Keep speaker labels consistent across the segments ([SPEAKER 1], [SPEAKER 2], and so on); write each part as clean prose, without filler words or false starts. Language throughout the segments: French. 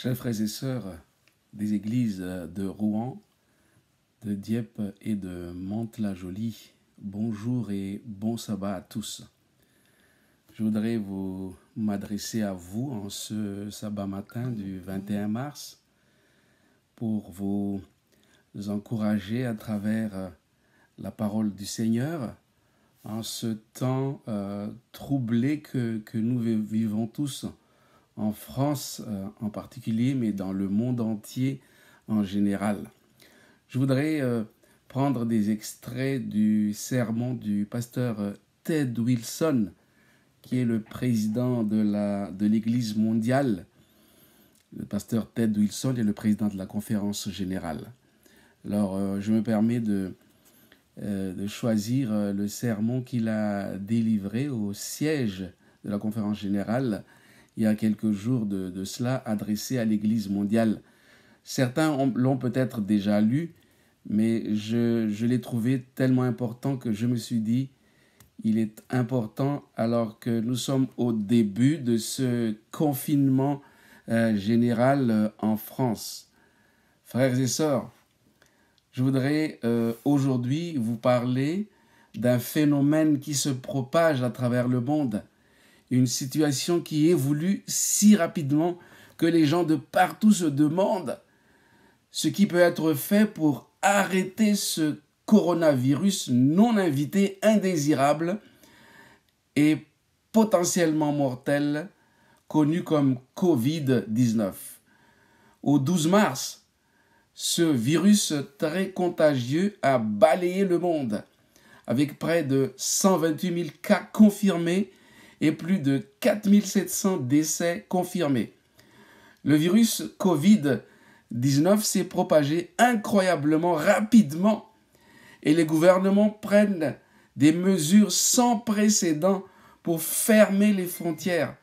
[SPEAKER 1] Chers frères et sœurs des églises de Rouen, de Dieppe et de Mantes-la-Jolie, bonjour et bon sabbat à tous. Je voudrais m'adresser à vous en ce sabbat matin du 21 mars pour vous encourager à travers la parole du Seigneur en ce temps troublé que nous vivons tous en France en particulier, mais dans le monde entier en général. Je voudrais prendre des extraits du sermon du pasteur Ted Wilson, qui est le président de l'Église mondiale. Le pasteur Ted Wilson est le président de la conférence générale. Alors, je me permets de choisir le sermon qu'il a délivré au siège de la conférence générale il y a quelques jours de cela, adressé à l'Église mondiale. Certains l'ont peut-être déjà lu, mais je l'ai trouvé tellement important que je me suis dit, il est important alors que nous sommes au début de ce confinement général en France. Frères et sœurs, je voudrais aujourd'hui vous parler d'un phénomène qui se propage à travers le monde. Une situation qui évolue si rapidement que les gens de partout se demandent ce qui peut être fait pour arrêter ce coronavirus non invité, indésirable et potentiellement mortel, connu comme Covid-19. Au 12 mars, ce virus très contagieux a balayé le monde, avec près de 128 000 cas confirmés et plus de 4 700 décès confirmés. Le virus Covid-19 s'est propagé incroyablement rapidement et les gouvernements prennent des mesures sans précédent pour fermer les frontières,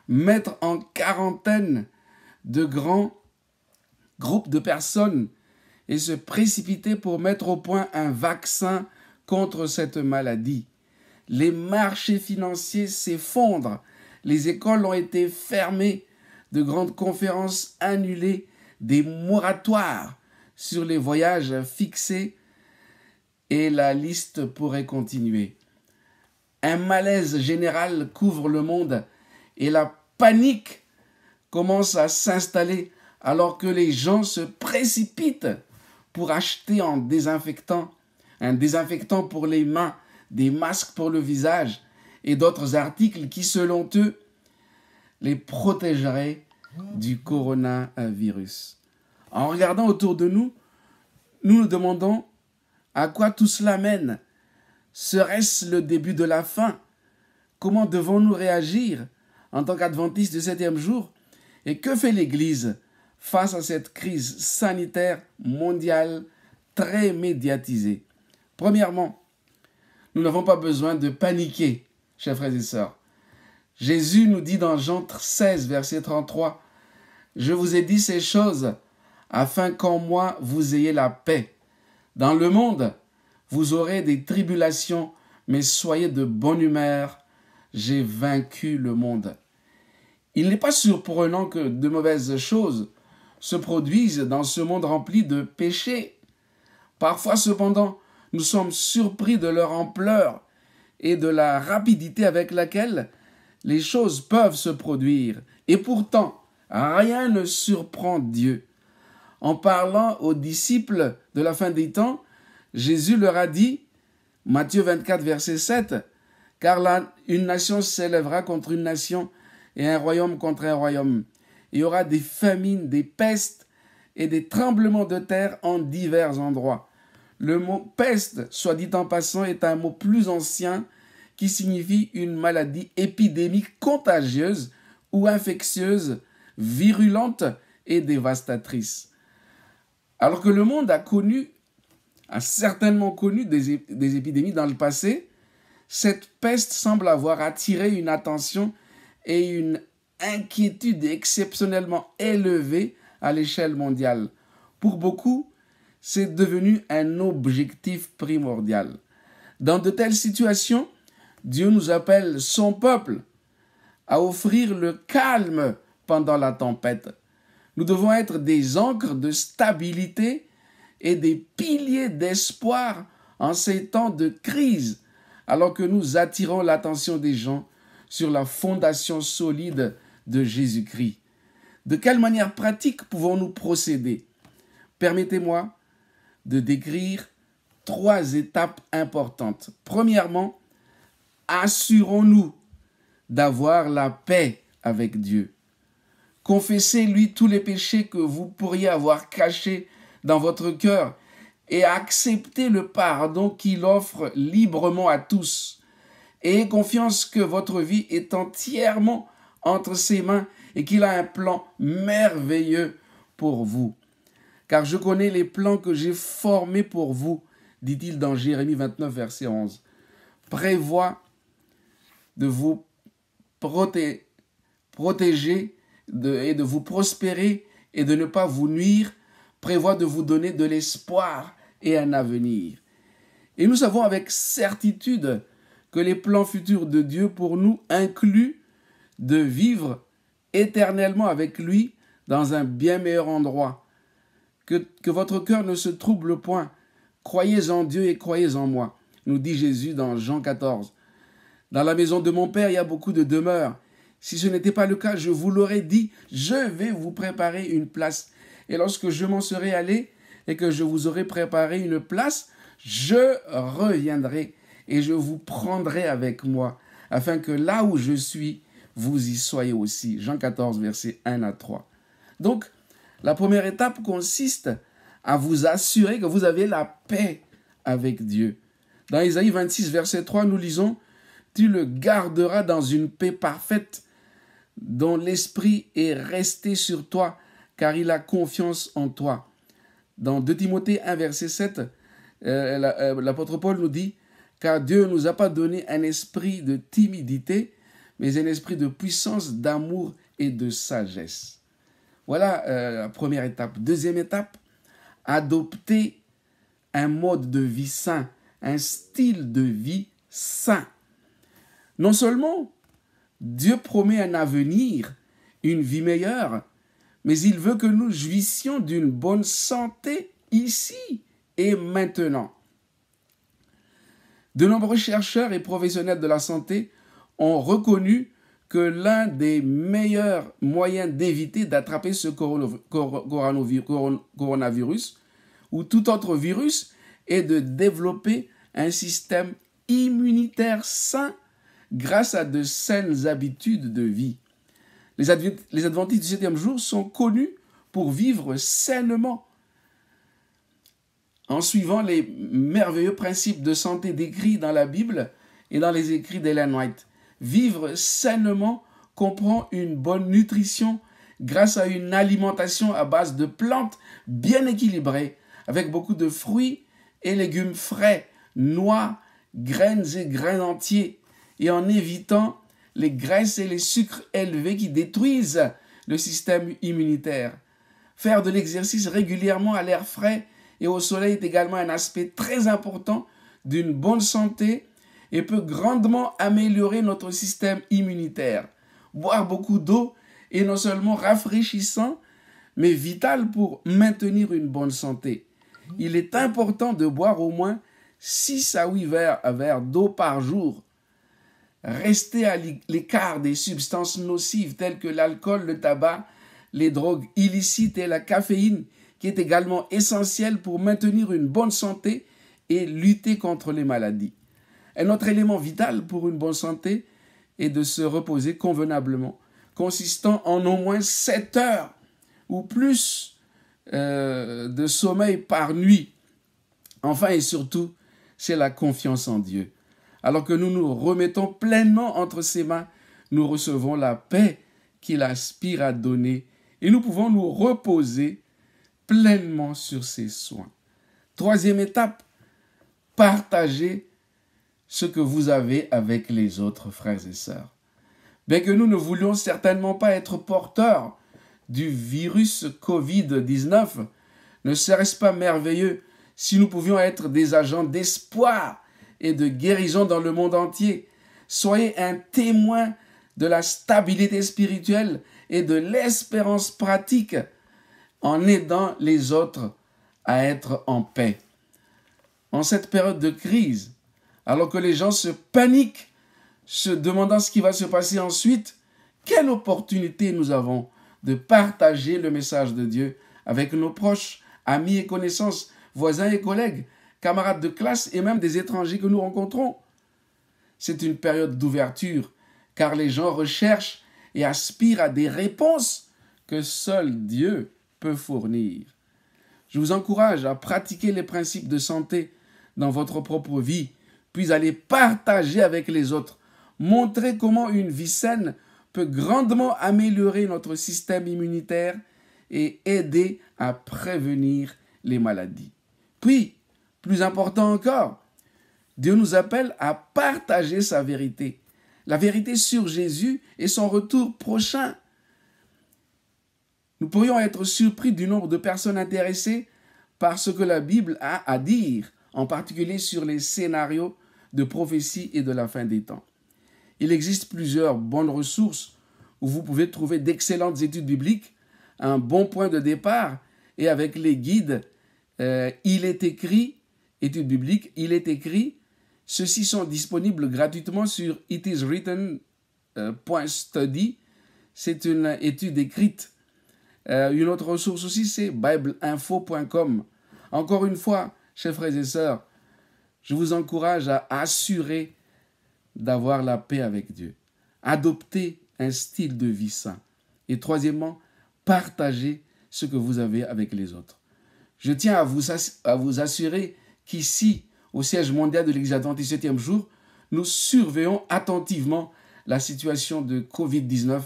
[SPEAKER 1] mettre en quarantaine de grands groupes de personnes et se précipiter pour mettre au point un vaccin contre cette maladie. Les marchés financiers s'effondrent, les écoles ont été fermées, de grandes conférences annulées, des moratoires sur les voyages fixés et la liste pourrait continuer. Un malaise général couvre le monde et la panique commence à s'installer alors que les gens se précipitent pour acheter un désinfectant pour les mains, des masques pour le visage et d'autres articles qui, selon eux, les protégeraient du coronavirus. En regardant autour de nous, nous nous demandons à quoi tout cela mène. Serait-ce le début de la fin? Comment devons-nous réagir en tant qu'adventistes du 7e jour? Et que fait l'Église face à cette crise sanitaire mondiale très médiatisée? Premièrement, nous n'avons pas besoin de paniquer, chers frères et sœurs. Jésus nous dit dans Jean 16, verset 33, « Je vous ai dit ces choses afin qu'en moi vous ayez la paix. Dans le monde, vous aurez des tribulations, mais soyez de bonne humeur, j'ai vaincu le monde. » Il n'est pas surprenant que de mauvaises choses se produisent dans ce monde rempli de péchés. Parfois, cependant, nous sommes surpris de leur ampleur et de la rapidité avec laquelle les choses peuvent se produire. Et pourtant, rien ne surprend Dieu. En parlant aux disciples de la fin des temps, Jésus leur a dit, Matthieu 24, verset 7, « Car là, une nation s'élèvera contre une nation et un royaume contre un royaume. Il y aura des famines, des pestes et des tremblements de terre en divers endroits. » Le mot « peste », soit dit en passant, est un mot plus ancien qui signifie une maladie épidémique contagieuse ou infectieuse, virulente et dévastatrice. Alors que le monde a certainement connu des épidémies dans le passé, cette peste semble avoir attiré une attention et une inquiétude exceptionnellement élevée à l'échelle mondiale. Pour beaucoup, c'est devenu un objectif primordial. Dans de telles situations, Dieu nous appelle, son peuple, à offrir le calme pendant la tempête. Nous devons être des ancres de stabilité et des piliers d'espoir en ces temps de crise, alors que nous attirons l'attention des gens sur la fondation solide de Jésus-Christ. De quelle manière pratique pouvons-nous procéder? Permettez-moi de décrire 3 étapes importantes. Premièrement, assurons-nous d'avoir la paix avec Dieu. Confessez-lui tous les péchés que vous pourriez avoir cachés dans votre cœur et acceptez le pardon qu'il offre librement à tous. Ayez confiance que votre vie est entièrement entre ses mains et qu'il a un plan merveilleux pour vous. Car je connais les plans que j'ai formés pour vous, dit-il dans Jérémie 29, verset 11. Prévoit de vous protéger et de vous prospérer et de ne pas vous nuire, prévoit de vous donner de l'espoir et un avenir. Et nous savons avec certitude que les plans futurs de Dieu pour nous incluent de vivre éternellement avec lui dans un bien meilleur endroit. Que votre cœur ne se trouble point. Croyez en Dieu et croyez en moi, nous dit Jésus dans Jean 14. Dans la maison de mon Père, il y a beaucoup de demeures. Si ce n'était pas le cas, je vous l'aurais dit, je vais vous préparer une place. Et lorsque je m'en serai allé et que je vous aurai préparé une place, je reviendrai et je vous prendrai avec moi, afin que là où je suis, vous y soyez aussi. Jean 14, versets 1 à 3. Donc, la première étape consiste à vous assurer que vous avez la paix avec Dieu. Dans Isaïe 26, verset 3, nous lisons « Tu le garderas dans une paix parfaite, dont l'esprit est resté sur toi, car il a confiance en toi. » Dans 2 Timothée 1, verset 7, l'apôtre Paul nous dit « Car Dieu ne nous a pas donné un esprit de timidité, mais un esprit de puissance, d'amour et de sagesse. » Voilà la première étape. Deuxième étape, adopter un mode de vie sain, un style de vie sain. Non seulement Dieu promet un avenir, une vie meilleure, mais il veut que nous jouissions d'une bonne santé ici et maintenant. De nombreux chercheurs et professionnels de la santé ont reconnu que l'un des meilleurs moyens d'éviter d'attraper ce coronavirus ou tout autre virus est de développer un système immunitaire sain grâce à de saines habitudes de vie. Les adventistes du 7e jour sont connus pour vivre sainement en suivant les merveilleux principes de santé décrits dans la Bible et dans les écrits d'Ellen White. Vivre sainement comprend une bonne nutrition grâce à une alimentation à base de plantes bien équilibrées, avec beaucoup de fruits et légumes frais, noix, graines et grains entiers, et en évitant les graisses et les sucres élevés qui détruisent le système immunitaire. Faire de l'exercice régulièrement à l'air frais et au soleil est également un aspect très important d'une bonne santé et peut grandement améliorer notre système immunitaire. Boire beaucoup d'eau est non seulement rafraîchissant, mais vital pour maintenir une bonne santé. Il est important de boire au moins 6 à 8 verres d'eau par jour. Rester à l'écart des substances nocives telles que l'alcool, le tabac, les drogues illicites et la caféine, qui est également essentielle pour maintenir une bonne santé et lutter contre les maladies. Un autre élément vital pour une bonne santé est de se reposer convenablement, consistant en au moins 7 heures ou plus de sommeil par nuit. Enfin et surtout, c'est la confiance en Dieu. Alors que nous nous remettons pleinement entre ses mains, nous recevons la paix qu'il aspire à donner et nous pouvons nous reposer pleinement sur ses soins. Troisième étape, partager ce que vous avez avec les autres frères et sœurs. Bien que nous ne voulions certainement pas être porteurs du virus Covid-19, ne serait-ce pas merveilleux si nous pouvions être des agents d'espoir et de guérison dans le monde entier? Soyez un témoin de la stabilité spirituelle et de l'espérance pratique en aidant les autres à être en paix. En cette période de crise, alors que les gens se paniquent, se demandant ce qui va se passer ensuite, quelle opportunité nous avons de partager le message de Dieu avec nos proches, amis et connaissances, voisins et collègues, camarades de classe et même des étrangers que nous rencontrons. C'est une période d'ouverture, car les gens recherchent et aspirent à des réponses que seul Dieu peut fournir. Je vous encourage à pratiquer les principes de santé dans votre propre vie, puis à les partager avec les autres. Montrer comment une vie saine peut grandement améliorer notre système immunitaire et aider à prévenir les maladies. Puis, plus important encore, Dieu nous appelle à partager sa vérité, la vérité sur Jésus et son retour prochain. Nous pourrions être surpris du nombre de personnes intéressées par ce que la Bible a à dire, en particulier sur les scénarios de prophétie et de la fin des temps. Il existe plusieurs bonnes ressources où vous pouvez trouver d'excellentes études bibliques, un bon point de départ, et avec les guides, il est écrit, études bibliques, il est écrit, ceux-ci sont disponibles gratuitement sur itiswritten.study, c'est une étude écrite. Une autre ressource aussi, c'est bibleinfo.com. Encore une fois, chers frères et sœurs, je vous encourage à assurer d'avoir la paix avec Dieu. Adopter un style de vie sain. Et troisièmement, partager ce que vous avez avec les autres. Je tiens à vous assurer qu'ici, au siège mondial de l'Église adventiste 7e jour, nous surveillons attentivement la situation de Covid-19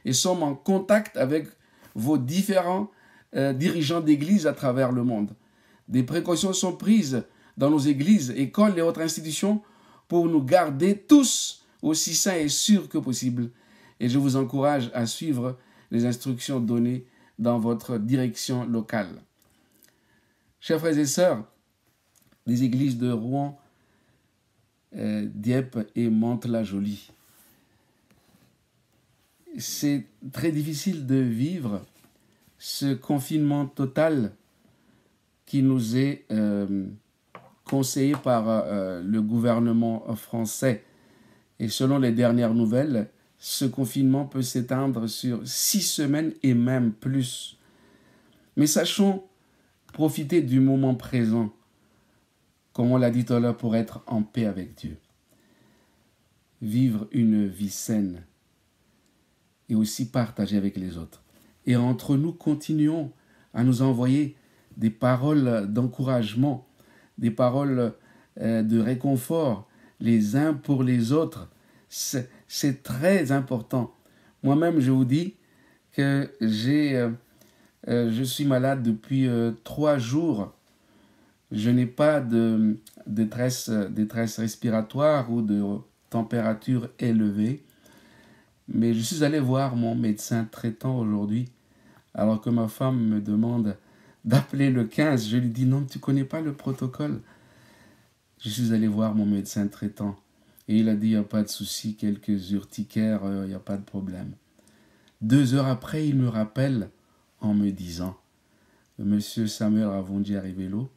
[SPEAKER 1] et sommes en contact avec vos différents dirigeants d'église à travers le monde. Des précautions sont prises dans nos églises, écoles et autres institutions pour nous garder tous aussi sains et sûrs que possible. Et je vous encourage à suivre les instructions données dans votre direction locale. Chers frères et sœurs, les églises de Rouen, Dieppe et Mantes-la-Jolie, c'est très difficile de vivre ce confinement total qui nous est conseillé par le gouvernement français. Et selon les dernières nouvelles, ce confinement peut s'étendre sur 6 semaines et même plus. Mais sachons profiter du moment présent, comme on l'a dit tout à l'heure, pour être en paix avec Dieu. Vivre une vie saine et aussi partager avec les autres. Et entre nous, continuons à nous envoyer des paroles d'encouragement, des paroles de réconfort, les uns pour les autres. C'est très important. Moi-même, je vous dis que je suis malade depuis 3 jours. Je n'ai pas de détresse respiratoire ou de température élevée. Mais je suis allé voir mon médecin traitant aujourd'hui, alors que ma femme me demande d'appeler le 15. Je lui dis non, tu ne connais pas le protocole. Je suis allé voir mon médecin traitant et il a dit il n'y a pas de souci, quelques urticaires, il n'y a pas de problème. 2 heures après, il me rappelle en me disant Monsieur Samuel Ravonji Arrivelo,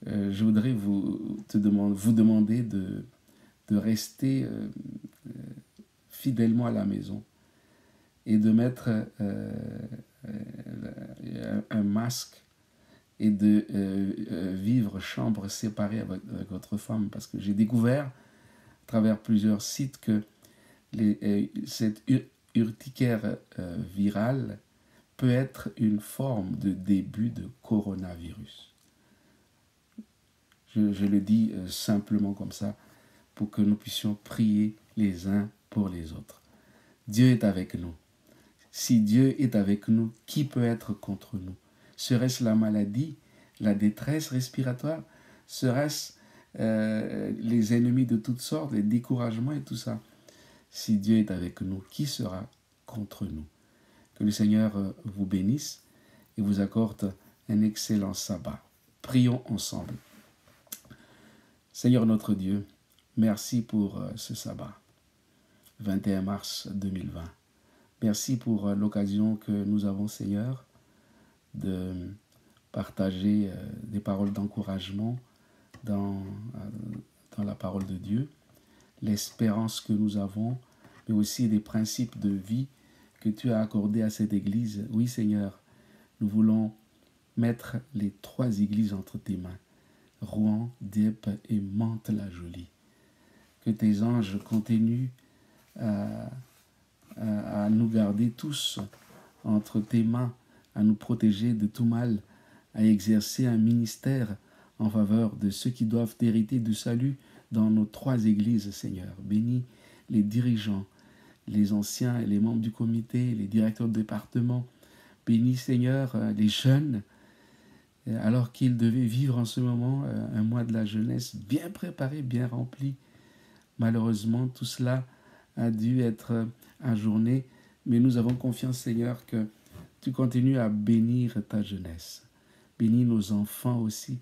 [SPEAKER 1] je voudrais vous demander de rester fidèlement à la maison et de mettre un masque et de vivre chambre séparée avec votre femme, parce que j'ai découvert à travers plusieurs sites que cette urticaire virale peut être une forme de début de coronavirus. Je le dis simplement comme ça pour que nous puissions prier les uns pour les autres. Dieu est avec nous. Si Dieu est avec nous, qui peut être contre nous? Serait-ce la maladie, la détresse respiratoire? Serait-ce les ennemis de toutes sortes, les découragements et tout ça? Si Dieu est avec nous, qui sera contre nous? Que le Seigneur vous bénisse et vous accorde un excellent sabbat. Prions ensemble. Seigneur notre Dieu, merci pour ce sabbat, 21 mars 2020. Merci pour l'occasion que nous avons, Seigneur, de partager des paroles d'encouragement dans la parole de Dieu, l'espérance que nous avons, mais aussi des principes de vie que tu as accordés à cette Église. Oui, Seigneur, nous voulons mettre les 3 églises entre tes mains, Rouen, Dieppe et Mantes-la-Jolie. Que tes anges continuent à nous garder tous entre tes mains, à nous protéger de tout mal, à exercer un ministère en faveur de ceux qui doivent hériter du salut dans nos 3 églises, Seigneur. Bénis les dirigeants, les anciens et les membres du comité, les directeurs de département. Bénis, Seigneur, les jeunes, alors qu'ils devaient vivre en ce moment un mois de la jeunesse bien préparé, bien rempli. Malheureusement, tout cela a dû être ajourné, mais nous avons confiance, Seigneur, que tu continues à bénir ta jeunesse. Bénis nos enfants aussi.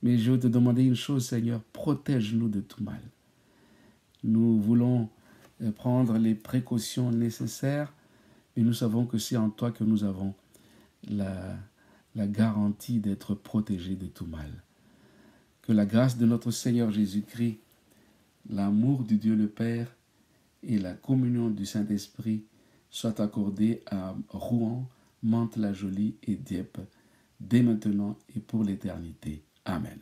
[SPEAKER 1] Mais je veux te demander une chose, Seigneur, protège-nous de tout mal. Nous voulons prendre les précautions nécessaires, mais nous savons que c'est en toi que nous avons la garantie d'être protégés de tout mal. Que la grâce de notre Seigneur Jésus-Christ, l'amour de Dieu le Père et la communion du Saint-Esprit soient accordés à Rouen, Mantes-la-Jolie et Dieppe, dès maintenant et pour l'éternité. Amen.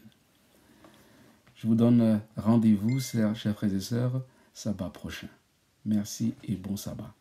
[SPEAKER 1] Je vous donne rendez-vous, chers frères et sœurs, sabbat prochain. Merci et bon sabbat.